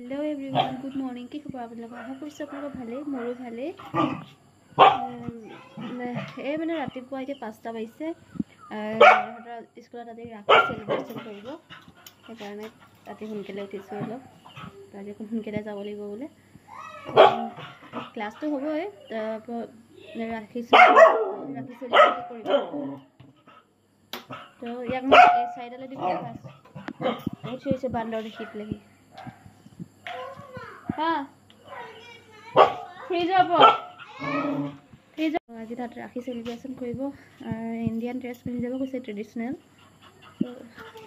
Hello everyone good morning की खबर आपलोग आशा কৰিছো আপোনালোক ভালে মোৰো ভালে এই মানে ৰাতিপুৱা এতিয়া 5টা বাজিছে স্কুলত আজি ৰাখি সেলিব্ৰেশন কৰিব সেইকাৰণে ৰাতি সোনকালে উঠিছো অলপ আজি সোনকালে যাব লাগিব বলে ক্লাছ তো হ'বই ৰাখি সেলিব্ৰেশন কৰিব তো ইয়াক মই এই সাইডলে দি ক্লাছ বহুত হৈছে বান্দৰ দেখি পেলাই हाँ फ्रीज आज तक राखी सेलिब्रेशन कर इंडियन ड्रेस पिंधि जा कैसे ट्रेडिशनल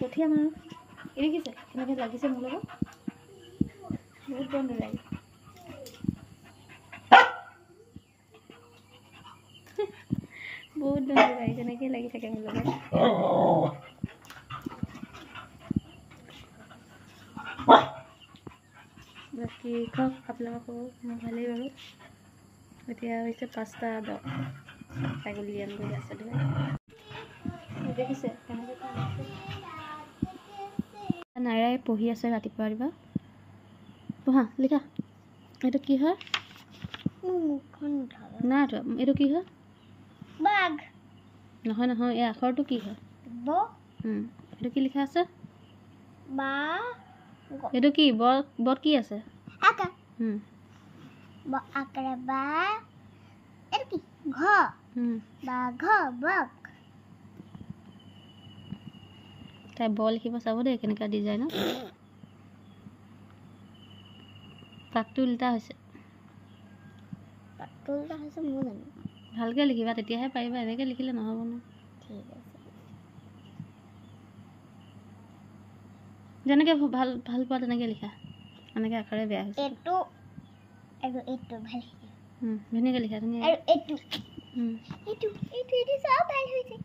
पठियाम और किसे के लगे मोर लग बहुत बंद लगे बहुत बंद लगे के लगी थे मोर लग बाकी खा आपलोग भाले बारू এতিয়া হৈছে 5টা 10 ছাগলী আন গৈ আছে দেখিছে কেনেকৈ আছে নাৰায় পঢ়ি আছে ৰাতিপুৱা দিবা পঢ়া লিখা এইটো কি হয় মুখখন না এইটো কি হয় বাঘ নহয় নহয় এই আখৰটো কি হয় ব এইটো কি লিখা আছে বা এইটো কি বট কি আছে আকা বা আকারে বা এর কি ঘ বা ঘ বক তাই বল কি বসাবো দে কেনেকা ডিজাইন পাকটো উল্টা হৈছে মই জানো ভালকে লিখিবা তেতিয়াহে পাৰিবা এনেকে লিখিলে নহব না ঠিক আছে যেনেকে ভাল ভাল পোৱা তেনেকে লিখা এনেকে আখৰে বেয়া হৈছে এটো এটো ভাল ধুনীয়াকে লিখা ধুনীয়া আৰু এটো সব ভাল হৈছে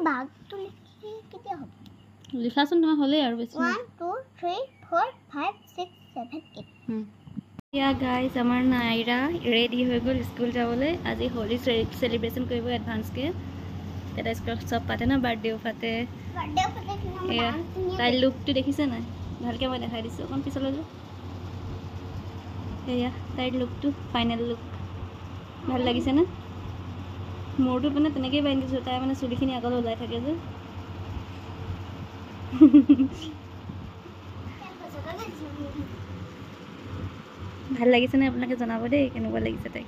বাঘটো লিখি কেতিয়া হ'ব লিখাচোন নহয় হ'লে আৰু বেছি 1 2 3 4 5 6 7 8 या गाइस हमार नायरा रेडी हो गल स्कूल जाबले आज होली सेलिब्रेशन करब एडवांस के এটা স্কুল সব পাতে না বার্থডে পাতে তাই লুকটো দেখিছে না ভালকে মই দেখাই দিছো কোন পিছলৈ যা এয়া তাইৰ লুকটো ফাইনাল লুক ভাল লাগিছে না মোৰটো মানে তেনেকৈ বাইন দিছো তাই মানে চুলিখিনি আগলৈ ওলাই থাকে যে ভাল লাগিছে না আপোনালোকে জনাব দেই কেনেকুৱা লাগিছে তাই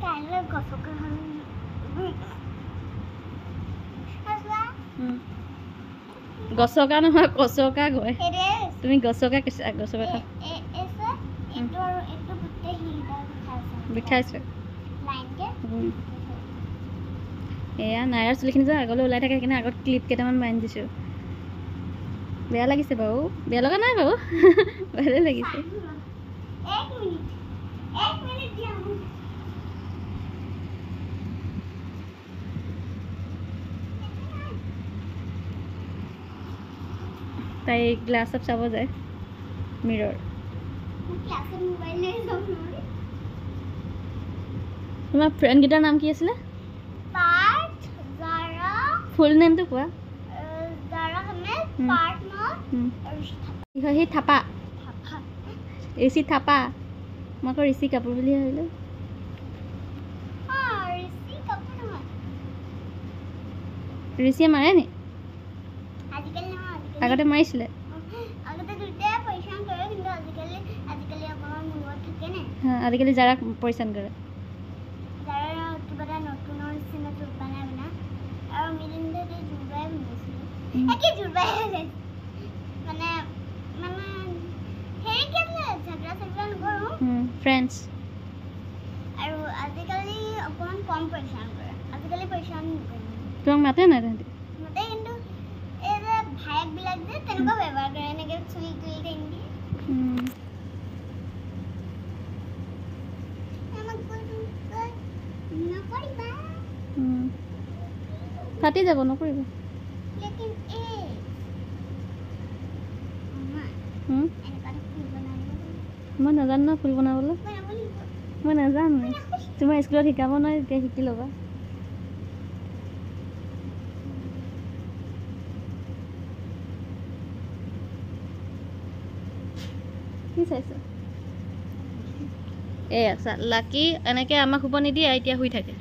কাইলৈ গছকা গছকা নহয় কছকা গয় তুমি গছকা কিছ গছকা খা এসে এটো আৰু এটো গুটে হিলডা বিখাইছে লাইন কে এয়া নায়াৰ চুলিখিনি যে আগলৈ ওলাই থাকে কিনে আগত ক্লিপ কেটামান বাইন দিছো বেয়া লাগিছে বাও বেয়া লগা নাই বাও ভালে লাগিছে 1 মিনিট দিয়া তাই গ্লাস অফ চাব যায় মিরর ক্লাসের মোবাইল নে সব নরে তোমার ফ্রেন্ড গিটার নাম কি আছিল পার্ট জারা ফুল নেম তো কোয়া জারা আহমেদ পার্ট ন হি থাপা এসি থাপা মাক ঋষি কাপুর বলি হইলো ঋষি কাপুর না ঋষি মারে নি আজিকালি না আগতে মাইছিলে আগতে দুটা পইচান কৰে কিন্তু আজিকালি অকমান মনত থাকে নে হ্যাঁ আজিকালি যাৰা পইচান কৰে যাৰা কিবা নতুন সিনা চুপ বানায় না আৰু মিলিন্দে যে জুবাই বনাইছিল একে জুবাই মানে হেৰি কেলে ঝগড়া কৰো ফ্ৰেন্ডস আৰু আজিকালি অকমান কম পইচান কৰে আজিকালি পইচান নকৰে তোমাক মাতে না তাতে মাতে কিন্তু ভাইক বিলাক যে তেনেকুৱা ব্যৱহাৰ কৰে এনেকে চুলি তুলি দেনদি আমাক নকৰিবা ফাটি যাব নকৰিবা লেকিন এ এনেকা ফুল বনাব মই নাজানো না ফুল বনাবলৈ মই নাজানো তোমাৰ স্কুলত শিকাব নহয় তেতিয়া শিকি ল'বা কি চাইছ আচ্ছা লাকি এনেকৈ আমাক শুব নিদিয়ে এতিয়া শুই থাকে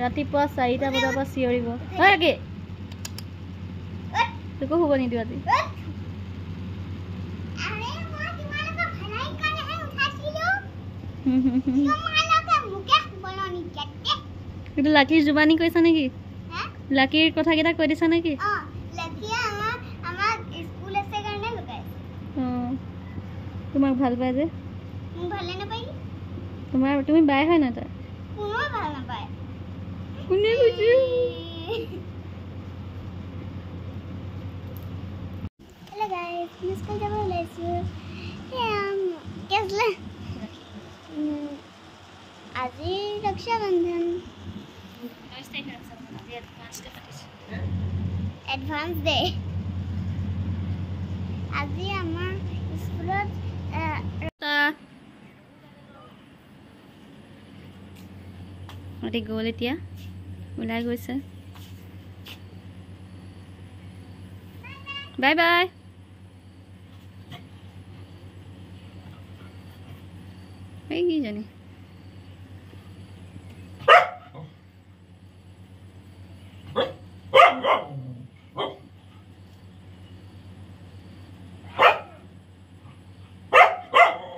ৰাতিপুৱা 4টা বজাৰ পৰা চিঞৰিব হয় কি তোকো শুব নিদিওঁ আজি কিন্তু লাকিৰ জুবানী কৈছা নেকি লাকিৰ কথাকেইটা কৈ দিছা নেকি তোমাক ভাল পায় যে তোমাৰ তুমি বাই হয় না তাই কোনে কৈছে Hello guys, Miss Kajaba Lesu. Kesle. Aji Raksha Bandhan. Advance day. Aji amar schoolot Ati gol etia ulai goise bye bye এই কি জানি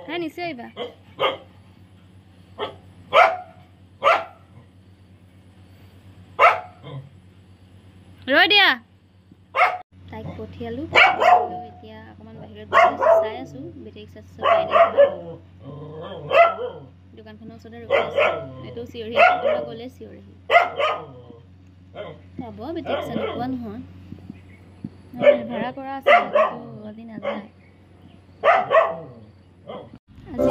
হ্যাঁ নিচে আইবা ৰৈ দিয়া তাইক পঠিয়ালো এতিয়া অকমান বাহিৰত চাই আছো বেটেক চাইছো পাই নাই দোকানখনৰ ওচৰতে ৰখি আছে এইটো চিঞৰি আছে গ'লে চিঞৰি পাব বেটেক চাই নোপোৱা নহয় ভাড়া কৰা আছে কিন্তু আজি নাযায় আজি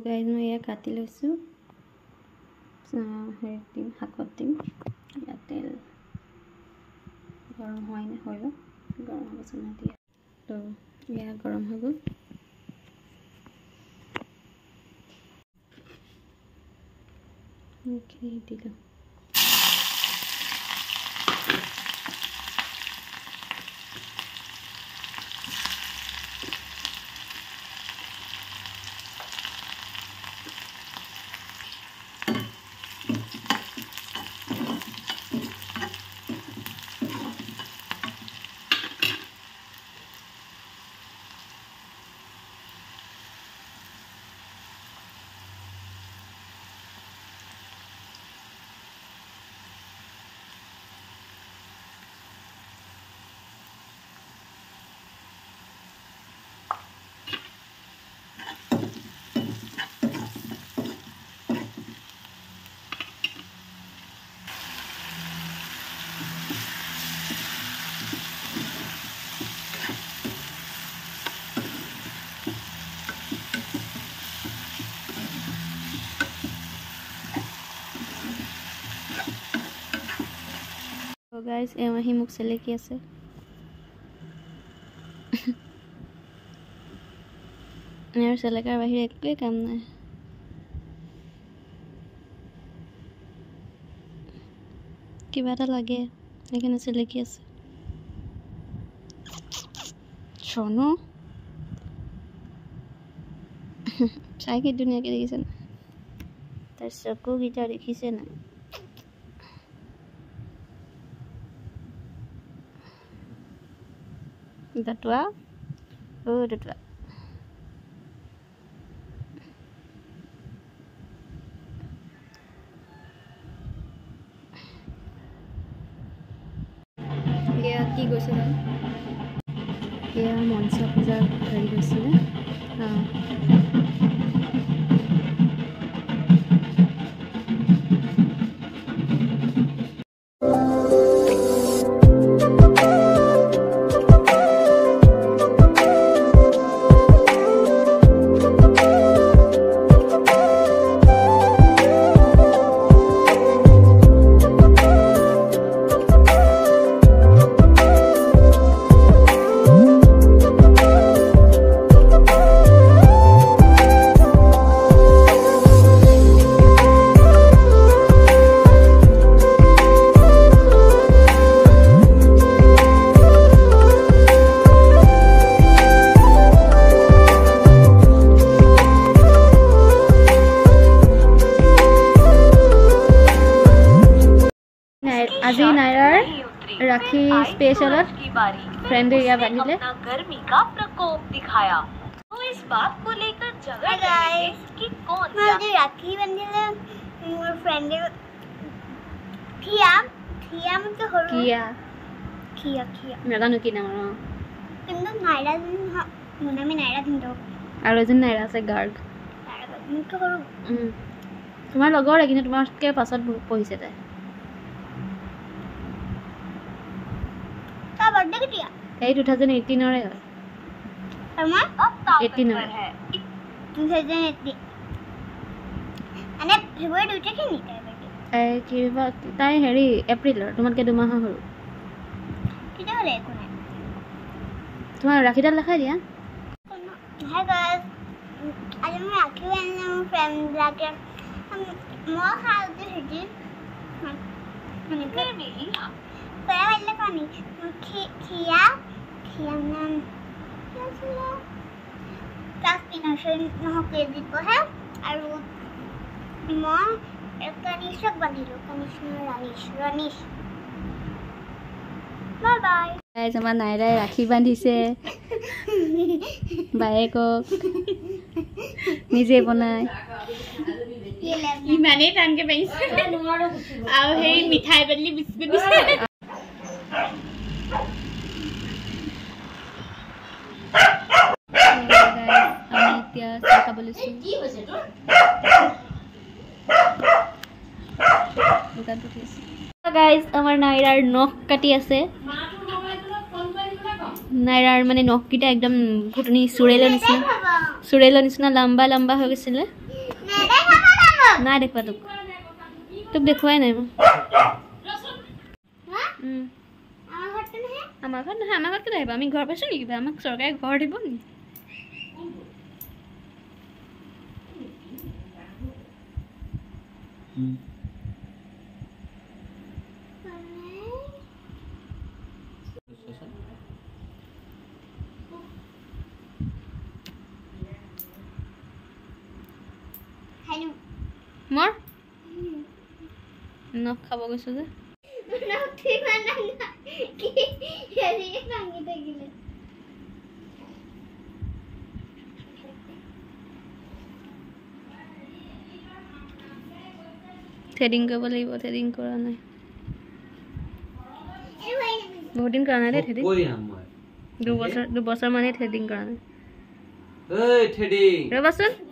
গাইজ মই এয়া কাটি লৈছোঁ হেৰি দিম শাকত দিম ইয়াত তেল গৰম হোৱাই নাই হৈ গ'ল গৰম হ'ব চুনা দিয়া তো এয়া গৰম হৈ গ'ল দিলোঁ গাইজ এমাহি মোক চেলেকি আছে এৰ চেলেকাৰ বাহিৰে একোৱেই কাম নাই কিবা এটা লাগে সেইকাৰণে চেলেকি আছে চনো চাই কি ধুনীয়াকৈ দেখিছে না তাৰ চকুকেইটা দেখিছে না Datua, datua. Ya, ki gosu na. Ya, monsa puja kari gosu na. আজি নাইৰাৰ ৰাখি স্পেশালত फ्रेंड या बनिले गर्मी का प्रकोप दिखाया तो इस बात को लेकर झगड़ रहे कि कौन मुझे राखी बंदिले मोर फ्रेंड खिया मुझे हरु खिया নাজানো কি নাম কিন্তু নাইরা দিন মনে আমি নাইরা দিন তো আৰু এজন নাইৰা আছে গাৰ্গ মুকে হৰু তোমাৰ লগৰ কিন্তু তোমাৰকে পাছত পঢ়িছে তাই का बर्थडे किया এই 2018 रे হয় আমার 18 है 2018 আনে ফেব্ৰুৱাৰী 2 তাৰিখে নি তাই বৰ্থডে কিবা তাই হেৰি এপ্ৰিলৰ তোমাতকে দুমাহ হ'ল কিটা হলে কোনে তোমাৰ ৰাখিডাল লেখাই দিয়া हाय गाइस आज मैं राखी बांधने में फ्रेंड लाके मैं खाते हिजी मैंने बेबी क्या वाला पानी खिया नाम क्या सुना क्लास पिनोशन न के दीपो है और मैं एक कनिष्क बनी लो कनिष्क रनिश बाय बाय गाइस আমাৰ নাইৰাই ৰাখি বান্ধিছে বায়েকক নিজে বনাই ইমানে টানকে পাইছে আৰু হেই মিঠাই বদলি বিস্কুট দিছে আমি এতিয়া চাহ খাবলৈ কি হৈছে তোৰ দোকানটো আছে গাইস আমাৰ নাইৰাৰ নখ কাটি আছে নাইৰাৰ মানে নখকিটা একদম ফুটনি চুৰেলৰ নিচিনা লম্বা লম্বা হৈ গৈছিলে নাই দেখুৱা তোক দেখুৱাই নাই মই আমাৰ ঘৰত নহয় আমাৰ ঘৰত কেলৈ আহিব আমি ঘৰ পাইছোঁ নেকি আমাক চৰকাৰে ঘৰ দিব নি মোৰ নখ খাব গৈছো যে থ্ৰেডিং কৰিব লাগিব থ্ৰেডিং কৰা নাই বহুত দিন কৰা নাই দে থ্ৰেডিং দুবছৰ মানে থ্ৰেডিং কৰা নাই ৰ'বাচোন